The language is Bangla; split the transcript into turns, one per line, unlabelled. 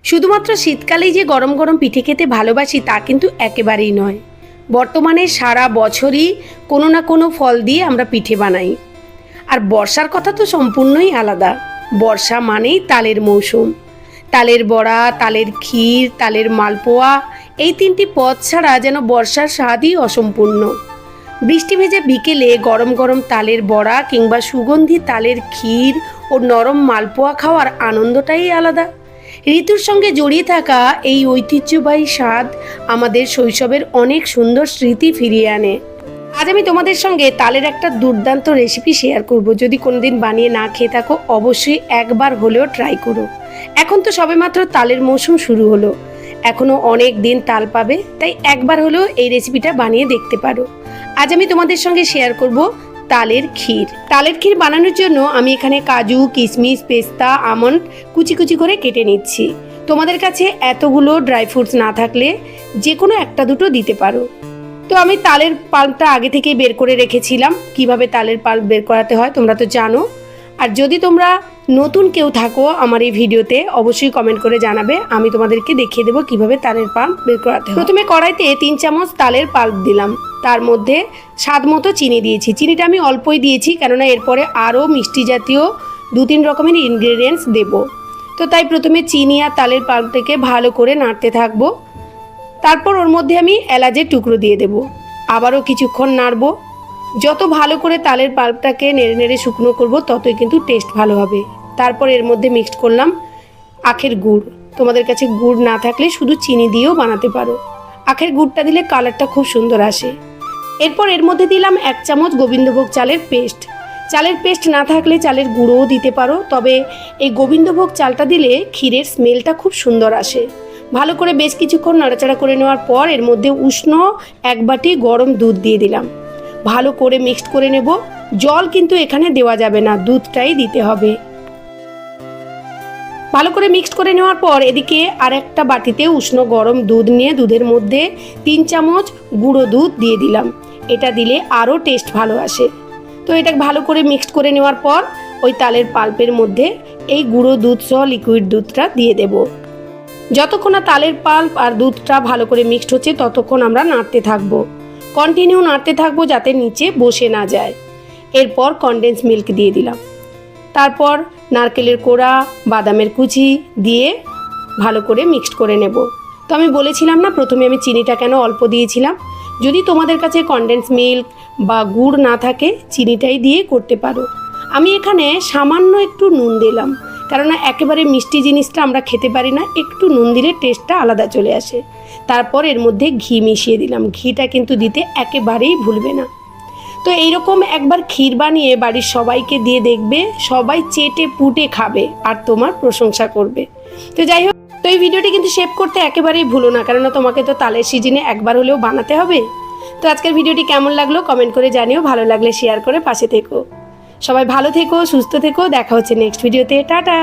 শুধুমাত্র শীতকালেই যে গরম গরম পিঠে খেতে ভালোবাসি তা কিন্তু একেবারেই নয়। বর্তমানে সারা বছরই কোনো না কোনো ফল দিয়ে আমরা পিঠে বানাই। আর বর্ষার কথা তো সম্পূর্ণই আলাদা। বর্ষা মানেই তালের মৌসুম। তালের বড়া, তালের ক্ষীর, তালের মালপোয়া, এই তিনটি পদ ছাড়া যেন বর্ষার স্বাদই অসম্পূর্ণ। বৃষ্টি ভেজা বিকেলে গরম গরম তালের বড়া কিংবা সুগন্ধি তালের ক্ষীর ও নরম মালপোয়া খাওয়ার আনন্দটাই আলাদা। ঋতুর সঙ্গে জড়িয়ে থাকা এই ঐতিহ্যবাহী স্বাদ আমাদের শৈশবের অনেক সুন্দর স্মৃতি ফিরিয়ে আনে। আজ আমি তোমাদের সঙ্গে তালের একটা দুর্দান্ত রেসিপি শেয়ার করব। যদি কোনোদিন বানিয়ে না খেয়ে থাকো অবশ্যই একবার হলেও ট্রাই করো। এখন তো সবেমাত্র তালের মৌসুম শুরু হলো, এখনও অনেক দিন তাল পাবে, তাই একবার হলেও এই রেসিপিটা বানিয়ে দেখতে পারো। আজ আমি তোমাদের সঙ্গে শেয়ার করব তালের ক্ষীর। তালের ক্ষীর বানানোর জন্য আমি এখানে কাজু, কিশমিশ, পেস্তা, আমন্ড কুচি কুচি করে কেটে নিচ্ছি। তোমাদের কাছে এতগুলো ড্রাই ফ্রুটস না থাকলে যে কোনো একটা দুটো দিতে পারো। তো আমি তালের পাল্পটা আগে থেকেই বের করে রেখেছিলাম। কিভাবে তালের পাল্প বের করাতে হয় তোমরা তো জানো। আর যদি তোমরা নতুন কেউ থাকো আমার এই ভিডিওতে অবশ্যই কমেন্ট করে জানাবে, আমি তোমাদেরকে দেখিয়ে দেবো কিভাবে তালের পাল্প বের করাতে হয়। প্রথমে কড়াইতে 3 চামচ তালের পাল্প দিলাম, তার মধ্যে স্বাদ মতো চিনি দিয়েছি। চিনিটা আমি অল্পই দিয়েছি, কেননা এরপরে আরও মিষ্টি জাতীয় 2-3 রকমের ইনগ্রেডিয়েন্টস দেব। তো তাই প্রথমে চিনি আর তালের পাল্পটাকে ভালো করে নাড়তে থাকবো। তারপর ওর মধ্যে আমি এলাচের টুকরো দিয়ে দেব। আবারও কিছুক্ষণ নাড়বো। যত ভালো করে তালের পাল্পটাকে নেড়ে নেড়ে শুকনো করব ততই কিন্তু টেস্ট ভালো হবে। তারপর এর মধ্যে মিক্সড করলাম আখের গুড়। তোমাদের কাছে গুড় না থাকলে শুধু চিনি দিয়েও বানাতে পারো। আখের গুড়টা দিলে কালারটা খুব সুন্দর আসে। এরপর এর মধ্যে দিলাম 1 চামচ গোবিন্দভোগ চালের পেস্ট। চালের পেস্ট না থাকলে চালের গুঁড়োও দিতে পারো, তবে এই গোবিন্দভোগ চালটা দিলে ক্ষীরের স্মেলটা খুব সুন্দর আসে। ভালো করে বেশ কিছুক্ষণ নাড়াচাড়া করে নেওয়ার পর এর মধ্যে উষ্ণ 1 বাটি গরম দুধ দিয়ে দিলাম। ভালো করে মিক্সড করে নেব। জল কিন্তু এখানে দেওয়া যাবে না, দুধটাই দিতে হবে। ভালো করে মিক্সড করে নেওয়ার পর এদিকে আর একটা বাটিতে উষ্ণ গরম দুধ নিয়ে দুধের মধ্যে 3 চামচ গুঁড়ো দুধ দিয়ে দিলাম। এটা দিলে আরও টেস্ট ভালো আসে। তো এটা ভালো করে মিক্সড করে নেওয়ার পর ওই তালের পাল্পের মধ্যে এই গুঁড়ো দুধ সহ লিকুইড দুধটা দিয়ে দেব। যতক্ষণ না তালের পাল্প আর দুধটা ভালো করে মিক্সড হচ্ছে ততক্ষণ আমরা নাড়তে থাকবো। কন্টিনিউ নাড়তে থাকবো যাতে নিচে বসে না যায়। এরপর কনডেন্স মিল্ক দিয়ে দিলাম। তারপর নারকেলের কোড়া, বাদামের কুচি দিয়ে ভালো করে মিক্সড করে নেব। তো আমি বলেছিলাম না প্রথমে আমি চিনিটা কেন অল্প দিয়েছিলাম। যদি তোমাদের কাছে কনডেন্স মিল্ক বা গুড় না থাকে চিনিটাই দিয়ে করতে পারো। আমি এখানে সামান্য একটু নুন দিলাম, কেননা একেবারে মিষ্টি জিনিসটা আমরা খেতে পারি না, একটু নুন দিলে টেস্টটা আলাদা চলে আসে। তারপর এর মধ্যে ঘি মিশিয়ে দিলাম। ঘিটা কিন্তু দিতে একেবারেই ভুলবে না। তো এইরকম একবার ক্ষীর বানিয়ে বাড়ির সবাইকে দিয়ে দেখবে, সবাই চেটে পুটে খাবে আর তোমার প্রশংসা করবে। তো যাই হোক, তো এই ভিডিওটি কিন্তু সেভ করতে একেবারেই ভুলো না, কেননা তোমাকে তো তালের সিজনে একবার হলেও বানাতে হবে। তো আজকের ভিডিওটি কেমন লাগলো কমেন্ট করে জানিও, ভালো লাগলে শেয়ার করে পাশে থেকো। সবাই ভালো থেকো, সুস্থ থেকো, দেখা হচ্ছে নেক্সট ভিডিওতে। টাটা।